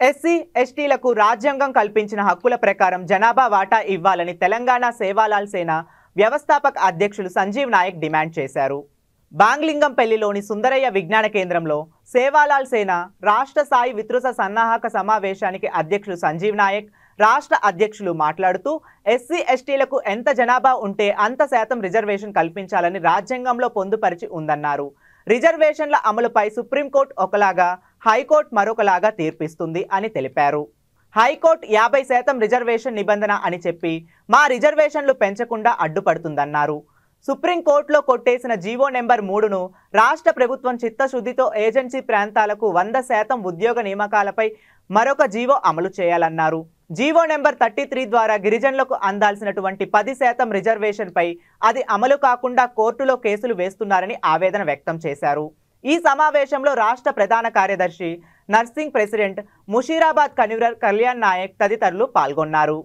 SC ఎస్టీలకు రాజ్యాంగం కల్పించిన హక్కుల ప్రకారం జనాభా వాటా ఇవ్వాలని తెలంగాణ సేవాలాల్ సేన వ్యవస్థాపక అధ్యక్షులు సంజీవ్ నాయక్ డిమాండ్ చేశారు. బాంగ్లింగంపల్లిలోని సుందరయ్య విజ్ఞాన కేంద్రంలో సేవాలాల్ సేన రాష్ట్ర స్థాయి వితృత సన్నాహక సమావేశానికి అధ్యక్షులు సంజీవ్ నాయక్, రాష్ట్ర అధ్యక్షులు మాట్లాడుతూ ఎస్సీ ఎస్టీలకు ఎంత జనాభా ఉంటే అంత శాతం రిజర్వేషన్ కల్పించాలని రాజ్యాంగంలో పొందుపరిచి ఉందన్నారు. రిజర్వేషన్ల అమలుపై సుప్రీంకోర్టు ఒకలాగా, హైకోర్టు మరొకలాగా తీర్పిస్తుంది అని తెలిపారు. హైకోర్టు 50% రిజర్వేషన్ నిబంధన అని చెప్పి మా రిజర్వేషన్లు పెంచకుండా అడ్డుపడుతుందన్నారు. సుప్రీంకోర్టులో కొట్టేసిన జీవో నెంబర్ 3ను రాష్ట్ర ప్రభుత్వం చిత్తశుద్ధితో ఏజెన్సీ ప్రాంతాలకు 100% ఉద్యోగ నియామకాలపై మరొక జీవో అమలు చేయాలన్నారు. జీవో నెంబర్ 33 ద్వారా గిరిజనులకు అందాల్సినటువంటి 10% రిజర్వేషన్పై అది అమలు కాకుండా కోర్టులో కేసులు వేస్తున్నారని ఆవేదన వ్యక్తం చేశారు. ఈ సమావేశంలో రాష్ట్ర ప్రధాన కార్యదర్శి, నర్సింగ్ ప్రెసిడెంట్, ముషీరాబాద్ కన్వీనర్ కళ్యాణ్ నాయక్ తదితరులు పాల్గొన్నారు.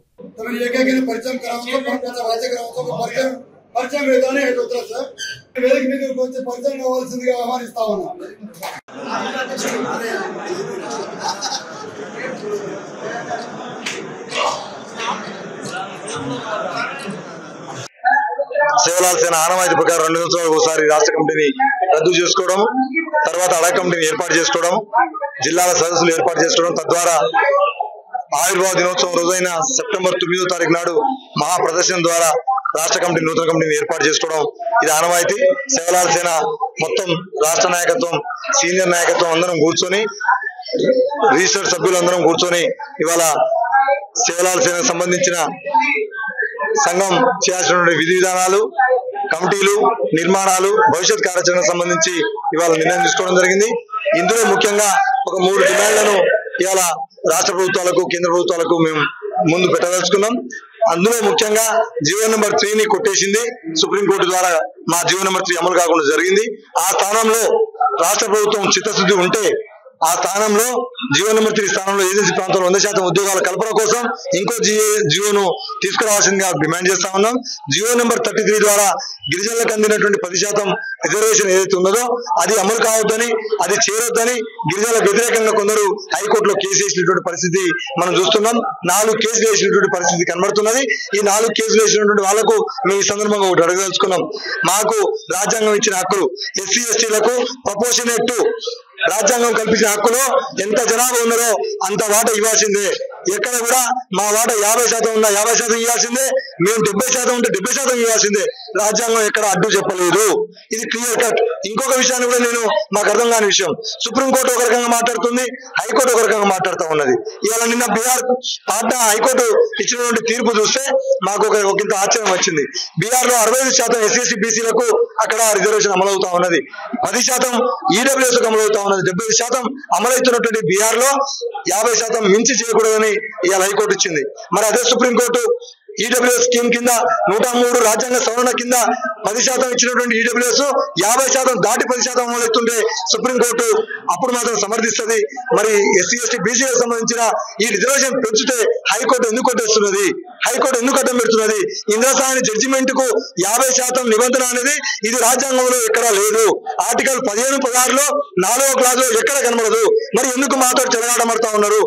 సేవలాల్ సేన ఆనవాయితీ ప్రకారం 2 సంవత్సరాలకు ఒకసారి రాష్ట్ర కమిటీని రద్దు చేసుకోవడం, తర్వాత అడా కమిటీని ఏర్పాటు చేసుకోవడం, జిల్లాల సదస్సులు ఏర్పాటు చేసుకోవడం, తద్వారా ఆవిర్భావ దినోత్సవం రోజైన సెప్టెంబర్ 9వ తారీఖు నాడు మహా ప్రదర్శన ద్వారా రాష్ట్ర కమిటీ నూతన కమిటీని ఏర్పాటు చేసుకోవడం ఇది ఆనవాయితీ. సేవలాల్ సేన మొత్తం రాష్ట్ర నాయకత్వం, సీనియర్ నాయకత్వం అందరం కూర్చొని, రిజిస్టర్డ్ సభ్యులందరం కూర్చొని ఇవాళ సేవలాల్ సేనకు సంబంధించిన సంఘం చేయాల్సినటువంటి విధి విధానాలు, కమిటీలు, నిర్మాణాలు, భవిష్యత్ కార్యాచరణకు సంబంధించి ఇవాళ నిర్ణయం తీసుకోవడం జరిగింది. ఇందులో ముఖ్యంగా ఒక 3 డిమాండ్లను ఇవాళ రాష్ట్ర ప్రభుత్వాలకు, కేంద్ర ప్రభుత్వాలకు మేము ముందు పెట్టదలుచుకున్నాం. అందులో ముఖ్యంగా జీవో నెంబర్ 3ని కొట్టేసింది సుప్రీంకోర్టు ద్వారా. మా జీవో నెంబర్ 3 అమలు కాకుండా జరిగింది. ఆ స్థానంలో రాష్ట్ర ప్రభుత్వం చిత్తశుద్ధి ఉంటే ఆ స్థానంలో జీవో నెంబర్ 3 స్థానంలో ఏజెన్సీ ప్రాంతంలో 100% ఉద్యోగాల కల్పన కోసం ఇంకో జీవోను తీసుకురావాల్సిందిగా డిమాండ్ చేస్తా ఉన్నాం. జీవో నెంబర్ 33 ద్వారా గిరిజనులకు అందినటువంటి 10% రిజర్వేషన్ ఏదైతే ఉన్నదో అది అమలు కావద్దని, అది చేరొద్దని గిరిజనులకు వ్యతిరేకంగా కొందరు హైకోర్టులో కేసు వేసినటువంటి పరిస్థితి మనం చూస్తున్నాం. 4 కేసులు వేసినటువంటి పరిస్థితి కనబడుతున్నది. ఈ 4 కేసులు వేసినటువంటి వాళ్లకు మేము ఈ సందర్భంగా ఒకటి అడగదలుచుకున్నాం. మాకు రాజ్యాంగం ఇచ్చిన హక్కులు, ఎస్సీ ఎస్టీలకు ప్రపోర్షనేట్ రాజ్యాంగం కల్పించిన హక్కులో ఎంత జనాభా ఉన్నదో అంత వాటా ఇవ్వాల్సిందే. ఎక్కడ కూడా మా వాటా 50% ఉన్నా 50% ఇవ్వాల్సిందే, మేము 70% ఉంటే 70% ఇవ్వాల్సిందే. రాజ్యాంగం ఎక్కడ అడ్డు చెప్పలేదు. ఇది క్లియర్ కట్. ఇంకొక విషయాన్ని కూడా నేను మాకు అర్థం కాని విషయం, సుప్రీంకోర్టు ఒక రకంగా మాట్లాడుతుంది, హైకోర్టు ఒక రకంగా మాట్లాడుతూ ఉన్నది. ఇవాళ నిన్న బీహార్ పాట్నా హైకోర్టు ఇచ్చినటువంటి తీర్పు చూస్తే మాకు ఒకంత ఆశ్చర్యం వచ్చింది. బీహార్ లో 65% ఎస్సీ ఎస్టీ బీసీలకు అక్కడ రిజర్వేషన్ అమలవుతా ఉన్నది, 10% ఈడబ్ల్యూఎస్ అమలవుతా ఉన్నది, 70% అమలవుతున్నటువంటి బీహార్ లో 50% మించి చేయకూడదని ఇవాళ హైకోర్టు ఇచ్చింది. మరి అదే సుప్రీంకోర్టు ఈడబ్ల్యూఎస్ స్కీమ్ కింద 103 రాజ్యాంగ సవరణ కింద 10% ఇచ్చినటువంటి ఈడబ్ల్యూఎస్ 50% దాటి 10% అమలవుతుంటే సుప్రీంకోర్టు అప్పుడు మాత్రం సమర్థిస్తుంది. మరి ఎస్సీ ఎస్టీ బీసీలకు సంబంధించిన ఈ రిజర్వేషన్ పెంచితే హైకోర్టు ఎందుకు కొట్టేస్తున్నది? హైకోర్టు ఎందుకు అడ్డం పెడుతున్నది? ఇంద్రసాని జడ్జిమెంట్ కు 50% నిబంధన అనేది ఇది రాజ్యాంగంలో ఎక్కడా లేదు. ఆర్టికల్ 15, 16లో 4వ క్లాస్ లో ఎక్కడ కనబడదు. మరి ఎందుకు మాతో చెలగాటమడుతా ఉన్నారు?